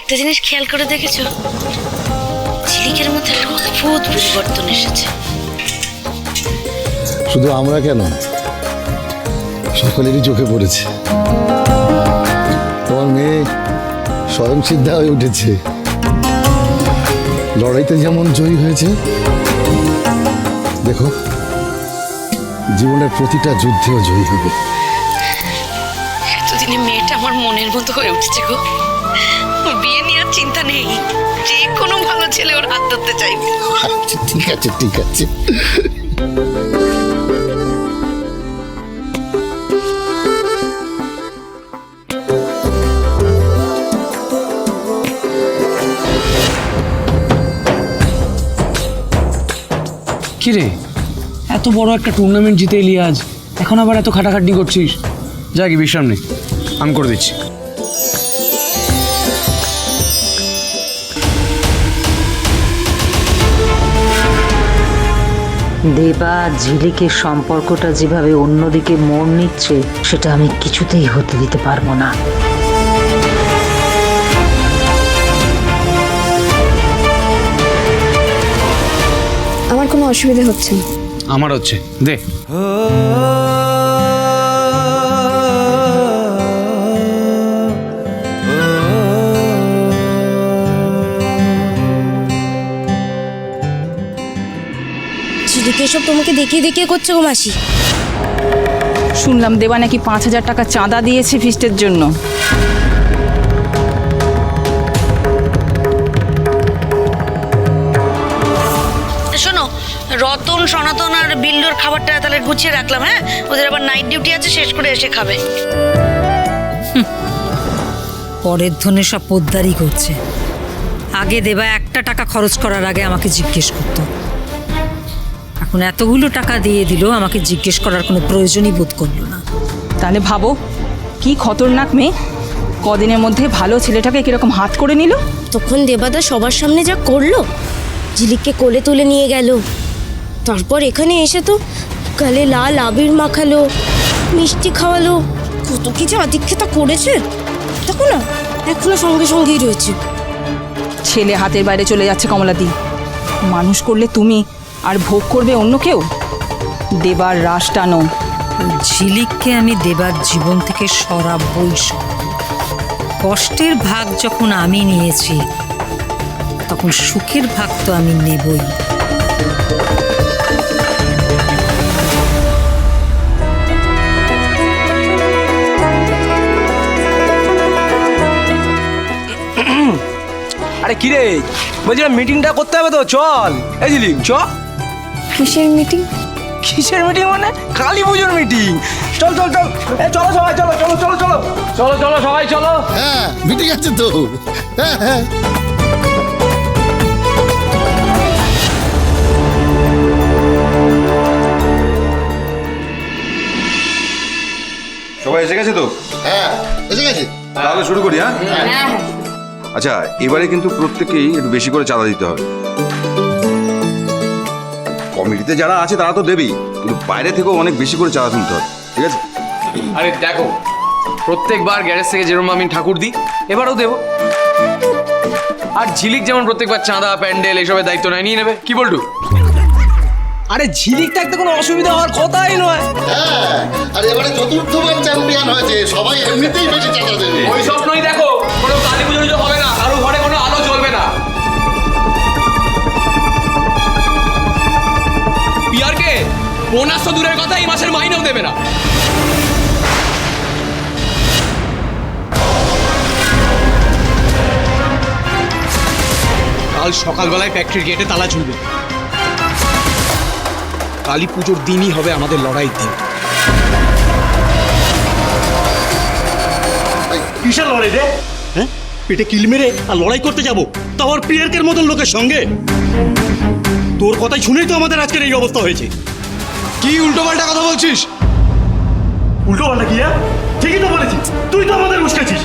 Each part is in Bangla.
একটা জিনিস খেয়াল করে দেখেছো, ঝিলিকের মধ্যে একটা অদ্ভুত পরিবর্তন এসেছে। শুধু আমরা কেন, সকলেরই চোখে পড়েছে। তোমার মেয়ে স্বয়ং সিদ্ধা হয়ে উঠেছে, লড়াইতে যেমন জয়ী হয়েছে, দেখো জীবনের প্রতিটা যুদ্ধেও জয়ী হবে। এতদিনে মেয়েটা আমার মনের মতো হয়ে উঠেছে গো। ওর বিয়ে নিয়ে আর চিন্তা নেই, যে কোনো ভালো ছেলে ওর হাত ধরতে চাইবে। আচ্ছা, ঠিক আছে ঠিক আছে। কিরে, এত বড় একটা টুর্নামেন্ট জিতে এলি আজ, এখন আবার এত খাটাখাটনি করছিস? যা কি বিশ্রাম নে, আমি করে দিচ্ছি। দেবা ঝিলিকের সম্পর্কটা যেভাবে অন্যদিকে মোড় নিচ্ছে, সেটা আমি কিছুতেই হতে দিতে পারবো না। আমার কোনো অসুবিধা হচ্ছে না। আমার হচ্ছে, দে। ঝিলিক এসব তোমাকে দেখিয়ে দেখিয়ে করছে গো মাসি। শুনলাম দেবা নাকি 5,000 টাকা চাঁদা দিয়েছে ফিস্টের জন্য। শোনো, রতন, সনাতন আর বিল্লুর খাবারটা তাহলে গুছিয়ে রাখলাম। হ্যাঁ, ওদের আবার নাইট ডিউটি আছে, শেষ করে এসে খাবে। পরের ধনে সব পোদ্দারি করছে। আগে দেবা একটা টাকা খরচ করার আগে আমাকে জিজ্ঞেস করতো, এখন এতগুলো টাকা দিয়ে দিল, আমাকে জিজ্ঞেস করার কোনো প্রয়োজনই বোধ করলো না। তাহলে ভাবো কি খতরনাক মেয়ে, কদিনের মধ্যে ভালো ছেলেটাকে কিরকম হাত করে নিল। তখন দেবাদা সবার সামনে যা করলো, ঝিলিককে কোলে তুলে নিয়ে গেল, তারপর এখানে এসে তো গালে লাল আবির মাখালো, মিষ্টি খাওয়ালো, কত কি যে আদিক্ষেতা করেছে। দেখো না, এখনো সঙ্গে সঙ্গেই রয়েছে। ছেলে হাতের বাইরে চলে যাচ্ছে কমলাদি, মানুষ করলে তুমি আর ভোগ করবে অন্য কেউ। দেবার রাশ টানো। ঝিলিককে আমি দেবার জীবন থেকে সরাবই। কষ্টের ভাগ যখন আমি নিয়েছি, তখন সুখের ভাগ তো আমি নেবই। আরে কিরে, বলছিলাম মিটিংটা করতে হবে তো, চল। এই ঝিলিক চ। কিসের মিটিং? কিসের মিটিং মানে? কালী পুজোর মিটিং। চল চল চল, চলো সবাই, চলো চলো চলো চলো চলো চলো সবাই চলো। হ্যাঁ, মিটিং আছে তো। হ্যাঁ হ্যাঁ। সবাই এসে গেছে তো? হ্যাঁ, এসে গেছে। তাহলে শুরু করি। হ্যাঁ, আচ্ছা, এবারে কিন্তু প্রত্যেকেই একটু বেশি করে চাঁদা দিতে হবে। কমিটিতে যারা আছে তারা তো দেবেই, কিন্তু বাইরে থেকেও অনেক বেশি করে চাঁদা তুলতে হবে, ঠিক আছে? আরে দেখো, প্রত্যেকবার গ্যারেজ থেকে যেরকম আমি ঠাকুর দিই, এবারও দেবো। আর ঝিলিক যেমন প্রত্যেকবার চাঁদা, প্যান্ডেল এসবের দায়িত্ব নেয়, নিয়ে নেবে। কি বলটু? আরে ঝিলিক থাকতে কোনো অসুবিধা হওয়ার কথাই নয়। হ্যাঁ, আর এবারে চতুর্থবার চ্যাম্পিয়ন হয়েছে, সবাই এমনিতেই বেশি চাঁদা দেবে। ওই স্বপ্নই দেখো, কোনো কালী পুজো হবে না, কারো ঘরে কোনো আলো জ্বলবে না। পিয়ারকে বোনাস তো দূরের কথা, এই মাসের মাইনেও দেবে না। কাল সকালবেলায় ফ্যাক্টরির গেটে তালা ঝুলবে। কালী পুজোর দিনই হবে আমাদের লড়াইয়ের দিন। কিসের লড়াই রে? হ্যাঁ, পেটে কিল মেরে আর লড়াই করতে যাবো, তাও আর প্রিয়ার্কের মতন লোকের সঙ্গে? তোর কথাই শুনেই তো আমাদের আজকের এই অবস্থা হয়েছে। কি উল্টোপাল্টা কথা বলছিস? উল্টো পাল্টা কি? ঠিকই তো বলেছিস, তুই তো আমাদের উস্কেছিস।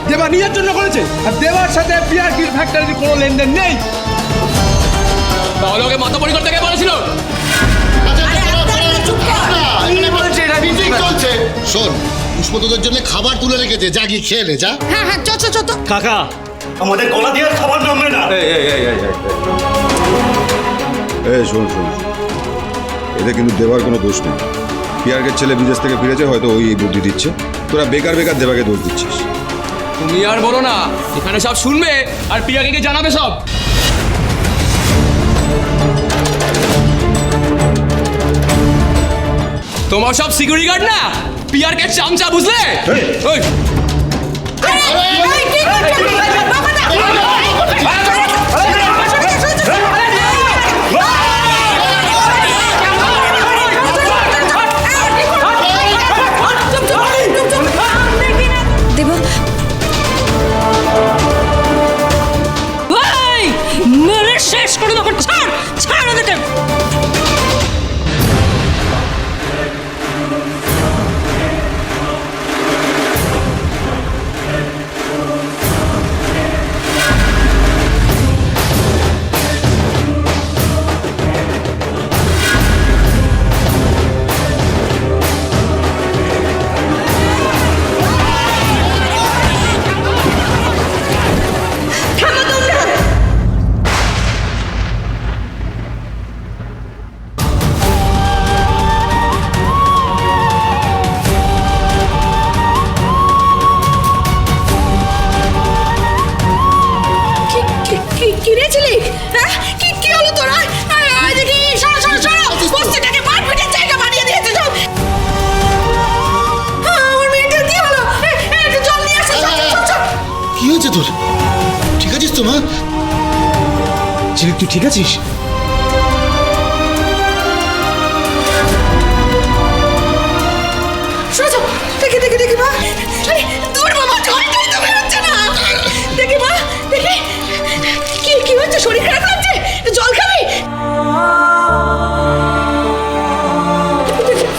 দেবা নিজের জন্য করেছে, আর দেবার সাথে পিয়ারকির ফ্যাক্টরির কোনো লেনদেন নেই। তাহলে ওকে মাথা পরি করতে কে বলেছিল? মিটিং চলছে। শোন, পুষ্পতোদের জন্য খাবার তুলে রেখেছে, যা গিয়ে খেয়ে নে, যা। হ্যাঁ হ্যাঁ, চ চ চ তো। কাকা আমাদের গলা দিয়ে আর খাবার নামবে না। শোন শোন, এতে কিন্তু দেবার কোনো দোষ নেই। পিয়ারকের ছেলে বিদেশ থেকে ফিরেছে, হয়তো ওই এই বুদ্ধি দিচ্ছে। তোরা বেকার বেকার দেবাকে দোষ দিচ্ছিস। তুমি আর বলো না, এখানে সব শুনবে আর পিয়াকে জানাবে সব। তোমার সব সিকিউরিটি গার্ড না পিয়ারকে চামচা, বুঝলে? ওই দেবা ভাই মেরে শেষ করে দেবো। ছাড় ছাড় ওদেরকে। কি হয়েছে তোর? ঠিক আছিস তো মা? ঝিলিক, তুই ঠিক আছিস? দেখি দেখি দেখি মা, দূর বাবা, জলটাই তো বেরোচ্ছে না। দেখি মা, দেখি কি কি হচ্ছে, শরীর খারাপ লাগছে, জল খাবি?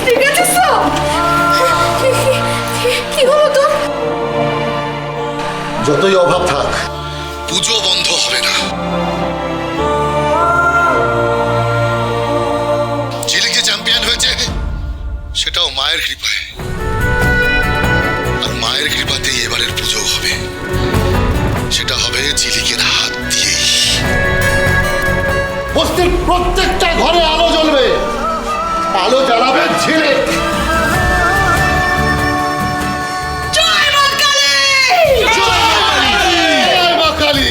ঠিক আছিস তো? কি হলো তোর? যতই অভাব থাক, পুজো বন্ধ হবে না। ঝিলিক যে চ্যাম্পিয়ন হয়েছে সেটাও মায়ের কৃপায়, আর মায়ের কৃপাতেই এবারের পুজো হবে। সেটা হবে ঝিলিকের হাত দিয়েই। বস্তির প্রত্যেকটা ঘরে আলো জ্বলবে, আলো জ্বালাবে ঝিলিক। জয় মা কালী! জয় মা কালী!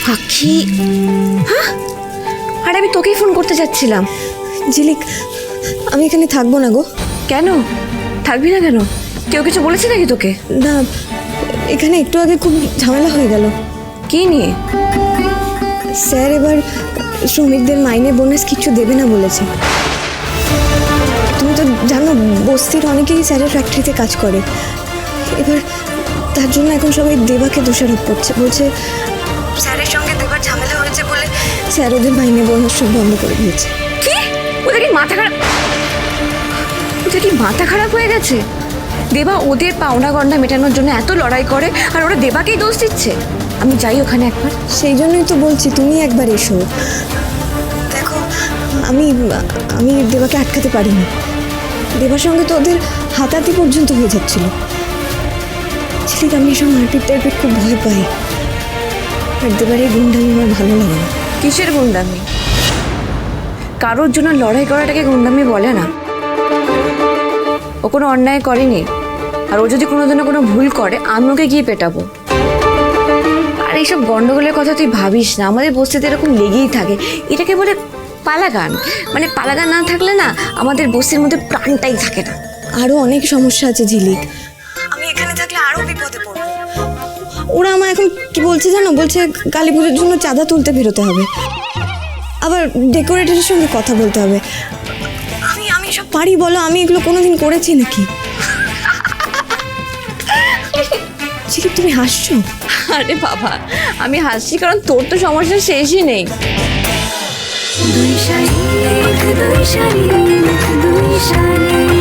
পাখি, হ্যাঁ, আর আমি তোকেই ফোন করতে যাচ্ছিলাম। ঝিলিক, আমি এখানে থাকবো না গো। কেন থাকবি না কেন? কেউ কিছু বলেছে নাকি তোকে? না, এখানে একটু আগে খুব ঝামেলা হয়ে গেল। কি নিয়ে? স্যার এবার শ্রমিকদের মাইনে বোনাস কিছু দেবে না বলেছে। তুমি তো জানো বস্তির অনেকেই স্যারের ফ্যাক্টরিতে কাজ করে। এবার তার জন্য এখন সবাই দেবাকে দোষারোপ করছে, বলছে স্যারের সঙ্গে দেবার ঝামেলা হয়েছে বলে স্যার ওদের মাইনে বোনাস সব বন্ধ করে দিয়েছে। কি? ওদের কি মাথা খারাপ? ওদের কি মাথা খারাপ হয়ে গেছে? দেবা ওদের পাওনা গন্ডা মেটানোর জন্য এত লড়াই করে, আর ওরা দেবাকেই দোষ দিচ্ছে। আমি যাই ওখানে একবার। সেই জন্যই তো বলছি তুমি একবার এসো। দেখো, আমি আমি দেবাকে আটকাতে পারিনি। দেবার সঙ্গে তো ওদের হাতাহাতি পর্যন্ত হয়ে যাচ্ছিল। ঝিলিক, আমি এসব মারপিট টাইপিট খুব ভয় পাই। আর দেবার এই গুন্ডামি আমার ভালো লাগে না। কিসের গুন্ডামি? কারোর জন্য লড়াই করাটাকে গুন্ডামি বলে না। ও কোনো অন্যায় করেনি, আর ও যদি কোনোদিনও কোনো ভুল করে আমি ওকে গিয়ে পেটাবো। আর এইসব গন্ডগোলের কথা তুই ভাবিস না, আমাদের বস্তিতে এরকম লেগেই থাকে। এটাকে বলে পালাগান। মানে পালাগান না থাকলে না আমাদের বস্তির মধ্যে প্রাণটাই থাকে না। আরও অনেক সমস্যা আছে ঝিলিক, আমি এখানে থাকলে আরও বিপদে পড়বো। ওরা আমার এখন কি বলছে জানো? বলছে কালী পুজোর জন্য চাঁদা তুলতে বেরোতে হবে, আবার ডেকোরেটরের সঙ্গে কথা বলতে হবে। আমি সব পারি বলো? আমি এগুলো কোনোদিন করেছি নাকি? ঝিলিক, তুমি হাসছো? আরে বাবা, আমি হাসছি কারণ তোর তো সমস্যা শেষই নেই। দুই শাড়ি, দুই শাড়ি, দুই শাড়ি।